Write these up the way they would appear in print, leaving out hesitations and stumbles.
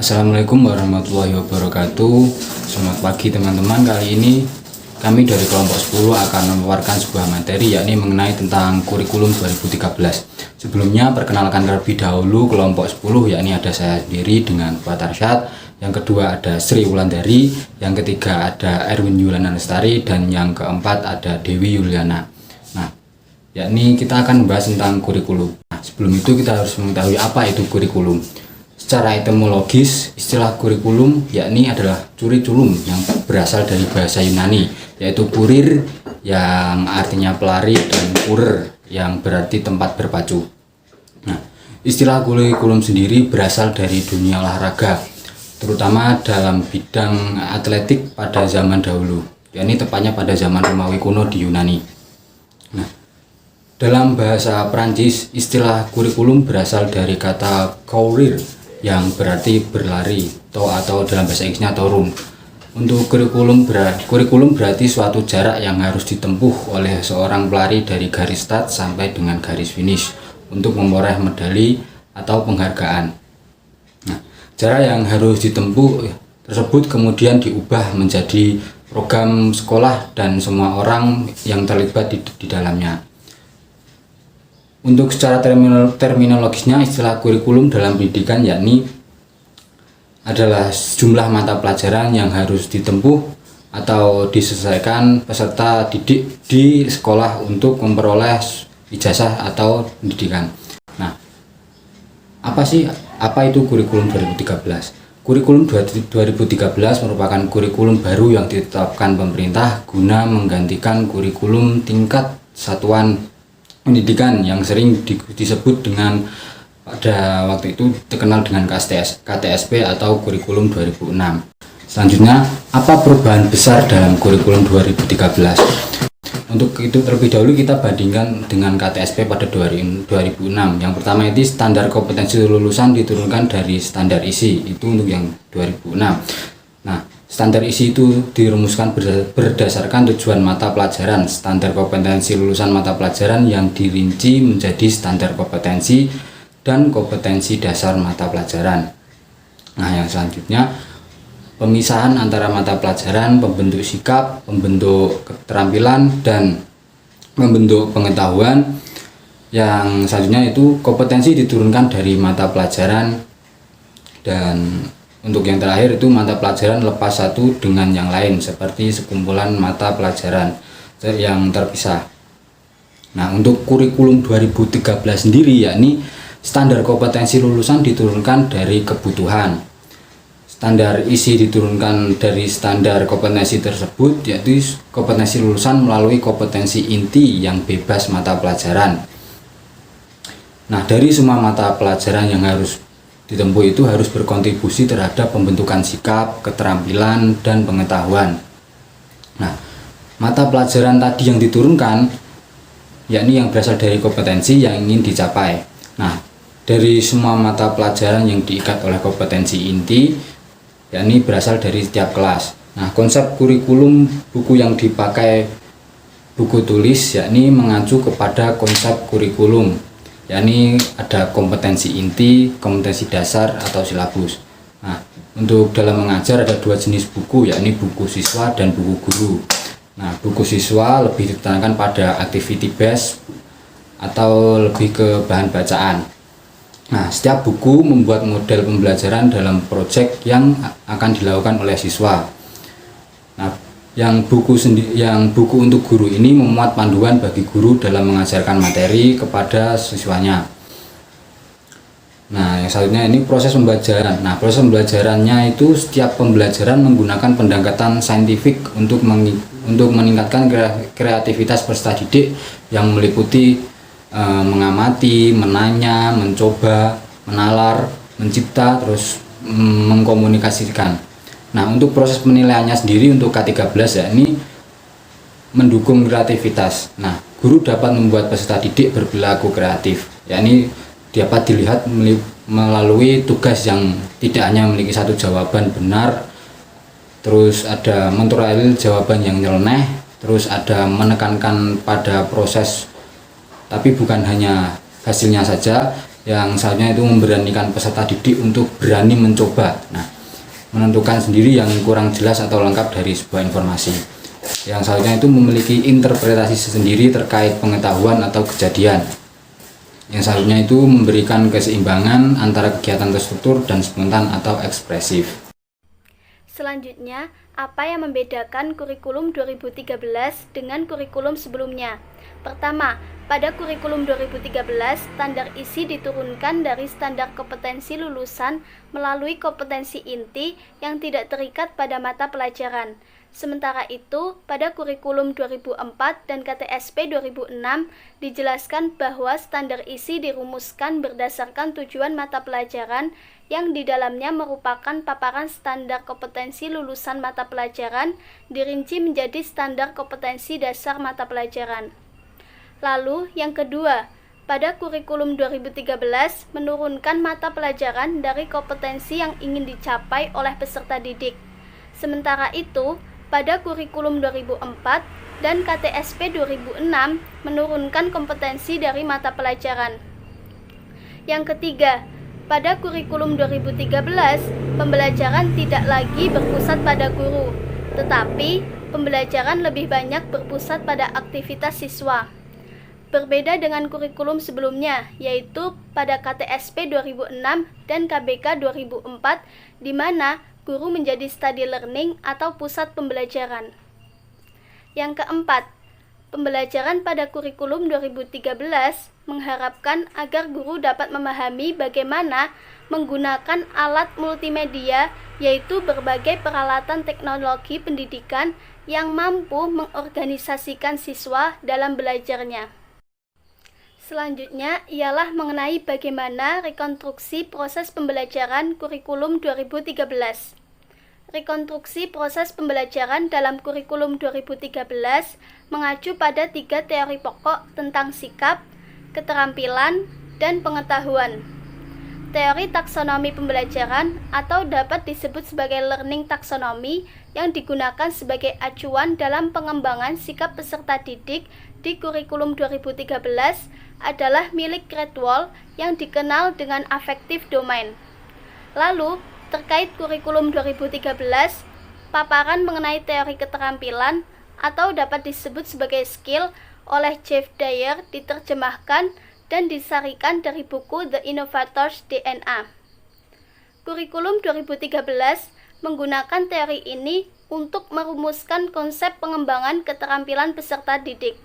Assalamualaikum warahmatullahi wabarakatuh. Selamat pagi teman-teman. Kali ini kami dari kelompok 10 akan memaparkan sebuah materi yakni mengenai tentang kurikulum 2013. Sebelumnya perkenalkan terlebih dahulu kelompok 10, yakni ada saya sendiri dengan Pak Arsyad, yang kedua ada Sri Wulandari, yang ketiga ada Erwin Yulana Lestari, dan yang keempat ada Dewi Yuliana. Nah, yakni kita akan membahas tentang kurikulum. Nah, sebelum itu kita harus mengetahui apa itu kurikulum. Secara etimologis, istilah kurikulum yakni adalah curiculum yang berasal dari bahasa Yunani, yaitu kurir yang artinya pelari dan kurer yang berarti tempat berpacu. Nah, istilah kurikulum sendiri berasal dari dunia olahraga, terutama dalam bidang atletik pada zaman dahulu, yakni tepatnya pada zaman Romawi kuno di Yunani. Nah, dalam bahasa Prancis, istilah kurikulum berasal dari kata courir yang berarti berlari atau dalam bahasa Inggrisnya run. Untuk kurikulum berarti suatu jarak yang harus ditempuh oleh seorang pelari dari garis start sampai dengan garis finish untuk memperoleh medali atau penghargaan. Nah, jarak yang harus ditempuh tersebut kemudian diubah menjadi program sekolah dan semua orang yang terlibat di dalamnya. Untuk secara terminologisnya, istilah kurikulum dalam pendidikan yakni adalah jumlah mata pelajaran yang harus ditempuh atau diselesaikan peserta didik di sekolah untuk memperoleh ijazah atau pendidikan. Nah, apa itu kurikulum 2013? Kurikulum 2013 merupakan kurikulum baru yang ditetapkan pemerintah guna menggantikan kurikulum tingkat satuan pendidikan yang sering disebut dengan pada waktu itu terkenal dengan KTSP atau kurikulum 2006. Selanjutnya, apa perubahan besar dalam kurikulum 2013? Untuk itu terlebih dahulu kita bandingkan dengan KTSP pada 2006. Yang pertama itu standar kompetensi lulusan diturunkan dari standar isi, itu untuk yang 2006. Nah, standar isi itu dirumuskan berdasarkan tujuan mata pelajaran. Standar kompetensi lulusan mata pelajaran yang dirinci menjadi standar kompetensi dan kompetensi dasar mata pelajaran. Nah, yang selanjutnya pemisahan antara mata pelajaran, pembentuk sikap, pembentuk keterampilan, dan pembentuk pengetahuan. Yang selanjutnya itu kompetensi diturunkan dari mata pelajaran, dan untuk yang terakhir itu mata pelajaran lepas satu dengan yang lain seperti sekumpulan mata pelajaran yang terpisah. Nah, untuk kurikulum 2013 sendiri yakni standar kompetensi lulusan diturunkan dari kebutuhan. Standar isi diturunkan dari standar kompetensi tersebut, yaitu kompetensi lulusan melalui kompetensi inti yang bebas mata pelajaran. Nah, dari semua mata pelajaran yang harus ditempuh itu harus berkontribusi terhadap pembentukan sikap, keterampilan, dan pengetahuan. Nah, mata pelajaran tadi yang diturunkan yakni yang berasal dari kompetensi yang ingin dicapai. Nah, dari semua mata pelajaran yang diikat oleh kompetensi inti yakni berasal dari setiap kelas. Nah, konsep kurikulum buku yang dipakai buku tulis yakni mengacu kepada konsep kurikulum, yakni ada kompetensi inti, kompetensi dasar atau silabus. Nah, untuk dalam mengajar ada dua jenis buku, yakni buku siswa dan buku guru. Nah, buku siswa lebih ditekankan pada activity based atau lebih ke bahan bacaan. Nah, setiap buku membuat model pembelajaran dalam proyek yang akan dilakukan oleh siswa. Nah, yang buku untuk guru ini memuat panduan bagi guru dalam mengajarkan materi kepada siswanya. Nah, yang selanjutnya ini proses pembelajaran. Nah, proses pembelajarannya itu setiap pembelajaran menggunakan pendekatan saintifik untuk meningkatkan kreativitas peserta didik yang meliputi mengamati, menanya, mencoba, menalar, mencipta, terus mengkomunikasikan. Nah, untuk proses penilaiannya sendiri untuk K13 yakni mendukung kreativitas. Nah, guru dapat membuat peserta didik berperilaku kreatif, yakni dapat dilihat melalui tugas yang tidak hanya memiliki satu jawaban benar, terus ada mentorail jawaban yang nyeleneh, terus ada menekankan pada proses tapi bukan hanya hasilnya saja. Yang selanjutnya itu memberanikan peserta didik untuk berani mencoba. Nah, menentukan sendiri yang kurang jelas atau lengkap dari sebuah informasi. Yang selanjutnya itu memiliki interpretasi sendiri terkait pengetahuan atau kejadian. Yang selanjutnya itu memberikan keseimbangan antara kegiatan terstruktur dan spontan atau ekspresif. Selanjutnya, apa yang membedakan kurikulum 2013 dengan kurikulum sebelumnya? Pertama, pada kurikulum 2013, standar isi diturunkan dari standar kompetensi lulusan melalui kompetensi inti yang tidak terikat pada mata pelajaran. Sementara itu, pada kurikulum 2004 dan KTSP 2006 dijelaskan bahwa standar isi dirumuskan berdasarkan tujuan mata pelajaran yang di dalamnya merupakan paparan standar kompetensi lulusan mata pelajaran dirinci menjadi standar kompetensi dasar mata pelajaran. Lalu, yang kedua, pada kurikulum 2013 menurunkan mata pelajaran dari kompetensi yang ingin dicapai oleh peserta didik. Sementara itu, pada kurikulum 2004 dan KTSP 2006 menurunkan kompetensi dari mata pelajaran. Yang ketiga, pada kurikulum 2013, pembelajaran tidak lagi berpusat pada guru, tetapi pembelajaran lebih banyak berpusat pada aktivitas siswa. Berbeda dengan kurikulum sebelumnya, yaitu pada KTSP 2006 dan KBK 2004, di mana guru menjadi study learning atau pusat pembelajaran. Yang keempat, pembelajaran pada kurikulum 2013 mengharapkan agar guru dapat memahami bagaimana menggunakan alat multimedia, yaitu berbagai peralatan teknologi pendidikan yang mampu mengorganisasikan siswa dalam belajarnya. Selanjutnya ialah mengenai bagaimana rekonstruksi proses pembelajaran kurikulum 2013. Rekonstruksi proses pembelajaran dalam kurikulum 2013 mengacu pada 3 teori pokok tentang sikap, keterampilan, dan pengetahuan. Teori taksonomi pembelajaran atau dapat disebut sebagai learning taxonomy yang digunakan sebagai acuan dalam pengembangan sikap peserta didik di kurikulum 2013 adalah milik Cradwell yang dikenal dengan affective domain. Lalu, terkait kurikulum 2013, paparan mengenai teori keterampilan atau dapat disebut sebagai skill oleh Jeff Dyer diterjemahkan dan disarikan dari buku The Innovator's DNA. Kurikulum 2013 menggunakan teori ini untuk merumuskan konsep pengembangan keterampilan peserta didik.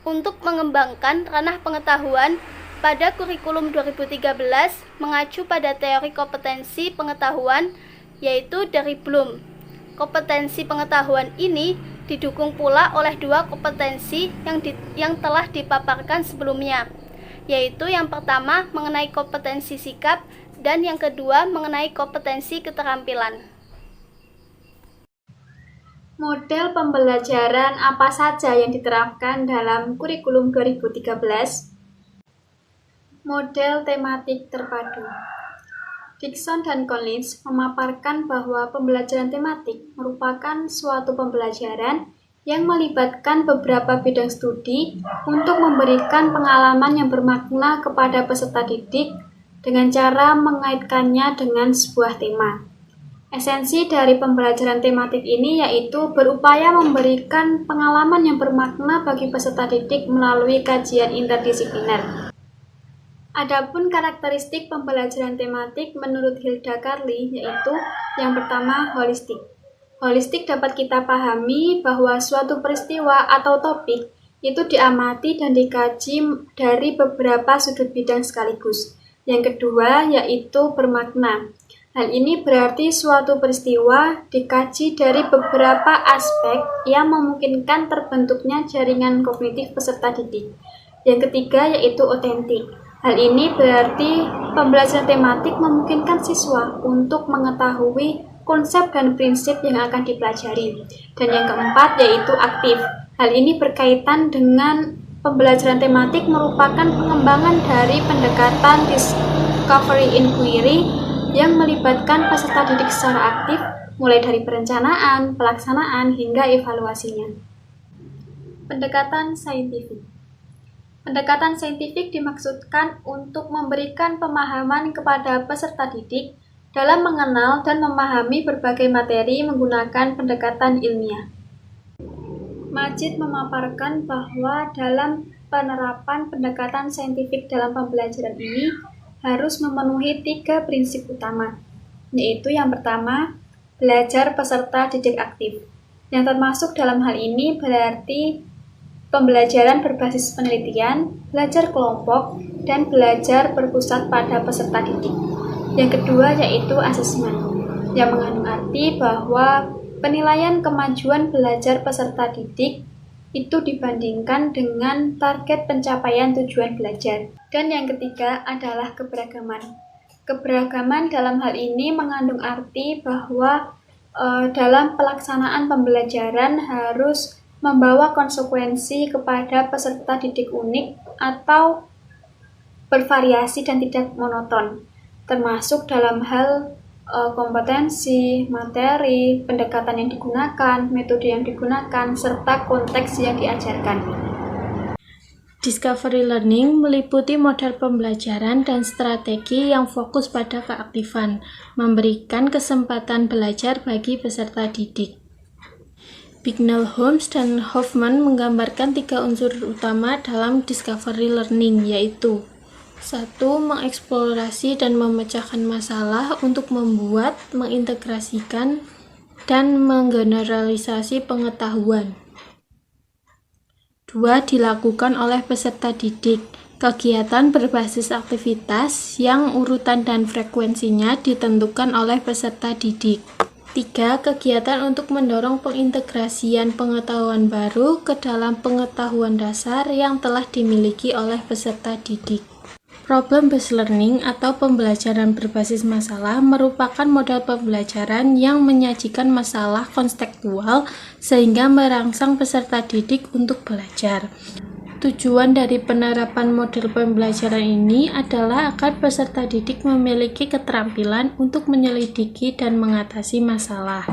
Untuk mengembangkan ranah pengetahuan, pada kurikulum 2013 mengacu pada teori kompetensi pengetahuan, yaitu dari Bloom. Kompetensi pengetahuan ini didukung pula oleh 2 kompetensi yang telah dipaparkan sebelumnya, yaitu yang pertama mengenai kompetensi sikap dan yang kedua mengenai kompetensi keterampilan. Model pembelajaran apa saja yang diterapkan dalam kurikulum 2013? Model tematik terpadu. Dixon dan Collins memaparkan bahwa pembelajaran tematik merupakan suatu pembelajaran yang melibatkan beberapa bidang studi untuk memberikan pengalaman yang bermakna kepada peserta didik dengan cara mengaitkannya dengan sebuah tema. Esensi dari pembelajaran tematik ini yaitu berupaya memberikan pengalaman yang bermakna bagi peserta didik melalui kajian interdisipliner. Adapun karakteristik pembelajaran tematik menurut Hilda Carli yaitu yang pertama holistik. Holistik dapat kita pahami bahwa suatu peristiwa atau topik itu diamati dan dikaji dari beberapa sudut bidang sekaligus. Yang kedua yaitu bermakna. Hal ini berarti suatu peristiwa dikaji dari beberapa aspek yang memungkinkan terbentuknya jaringan kognitif peserta didik. Yang ketiga yaitu otentik. Hal ini berarti pembelajaran tematik memungkinkan siswa untuk mengetahui konsep dan prinsip yang akan dipelajari. Dan yang keempat yaitu aktif. Hal ini berkaitan dengan pembelajaran tematik merupakan pengembangan dari pendekatan discovery inquiry yang melibatkan peserta didik secara aktif, mulai dari perencanaan, pelaksanaan, hingga evaluasinya. Pendekatan saintifik. Pendekatan saintifik dimaksudkan untuk memberikan pemahaman kepada peserta didik dalam mengenal dan memahami berbagai materi menggunakan pendekatan ilmiah. Majid memaparkan bahwa dalam penerapan pendekatan saintifik dalam pembelajaran ini harus memenuhi 3 prinsip utama, yaitu yang pertama, belajar peserta didik aktif. Yang termasuk dalam hal ini berarti pembelajaran berbasis penelitian, belajar kelompok, dan belajar berpusat pada peserta didik. Yang kedua yaitu asesmen, yang mengandung arti bahwa penilaian kemajuan belajar peserta didik itu dibandingkan dengan target pencapaian tujuan belajar. Dan yang ketiga adalah keberagaman. Keberagaman dalam hal ini mengandung arti bahwa dalam pelaksanaan pembelajaran harus membawa konsekuensi kepada peserta didik unik atau bervariasi dan tidak monoton, termasuk dalam hal kompetensi, materi, pendekatan yang digunakan, metode yang digunakan, serta konteks yang diajarkan. Discovery learning meliputi model pembelajaran dan strategi yang fokus pada keaktifan, memberikan kesempatan belajar bagi peserta didik. Bignell, Holmes, dan Hoffman menggambarkan 3 unsur utama dalam discovery learning, yaitu 1. Mengeksplorasi dan memecahkan masalah untuk membuat, mengintegrasikan, dan menggeneralisasi pengetahuan. 2. Dilakukan oleh peserta didik. Kegiatan berbasis aktivitas yang urutan dan frekuensinya ditentukan oleh peserta didik. 3. Kegiatan untuk mendorong pengintegrasian pengetahuan baru ke dalam pengetahuan dasar yang telah dimiliki oleh peserta didik. Problem-based learning atau pembelajaran berbasis masalah merupakan model pembelajaran yang menyajikan masalah konseptual sehingga merangsang peserta didik untuk belajar. Tujuan dari penerapan model pembelajaran ini adalah agar peserta didik memiliki keterampilan untuk menyelidiki dan mengatasi masalah.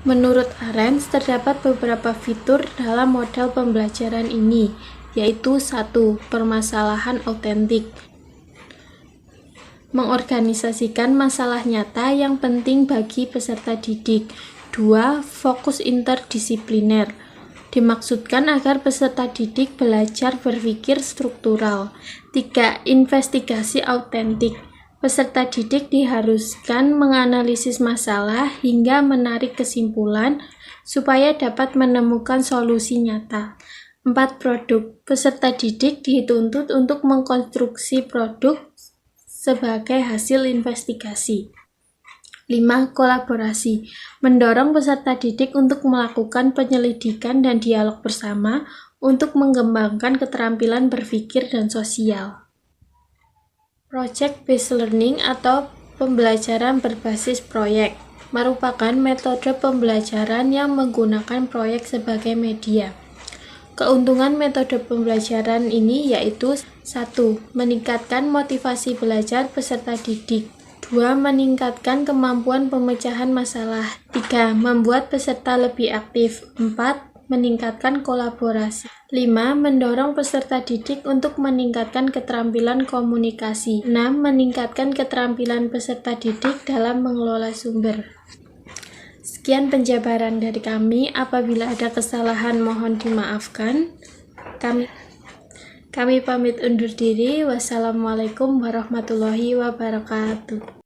Menurut Arens, terdapat beberapa fitur dalam model pembelajaran ini, yaitu 1. Permasalahan autentik. Mengorganisasikan masalah nyata yang penting bagi peserta didik. 2. Fokus interdisipliner. Dimaksudkan agar peserta didik belajar berpikir struktural. 3. Investigasi autentik. Peserta didik diharuskan menganalisis masalah hingga menarik kesimpulan supaya dapat menemukan solusi nyata. 4. Produk. Peserta didik dituntut untuk mengkonstruksi produk sebagai hasil investigasi. 5. Kolaborasi. Mendorong peserta didik untuk melakukan penyelidikan dan dialog bersama untuk mengembangkan keterampilan berpikir dan sosial. Project-based learning atau pembelajaran berbasis proyek merupakan metode pembelajaran yang menggunakan proyek sebagai media. Keuntungan metode pembelajaran ini yaitu 1. Meningkatkan motivasi belajar peserta didik. 2. Meningkatkan kemampuan pemecahan masalah. 3. Membuat peserta lebih aktif. 4. Meningkatkan kolaborasi. 5. Mendorong peserta didik untuk meningkatkan keterampilan komunikasi. 6. Meningkatkan keterampilan peserta didik dalam mengelola sumber. Sekian penjabaran dari kami. Apabila ada kesalahan mohon dimaafkan. Kami pamit undur diri. Wassalamualaikum warahmatullahi wabarakatuh.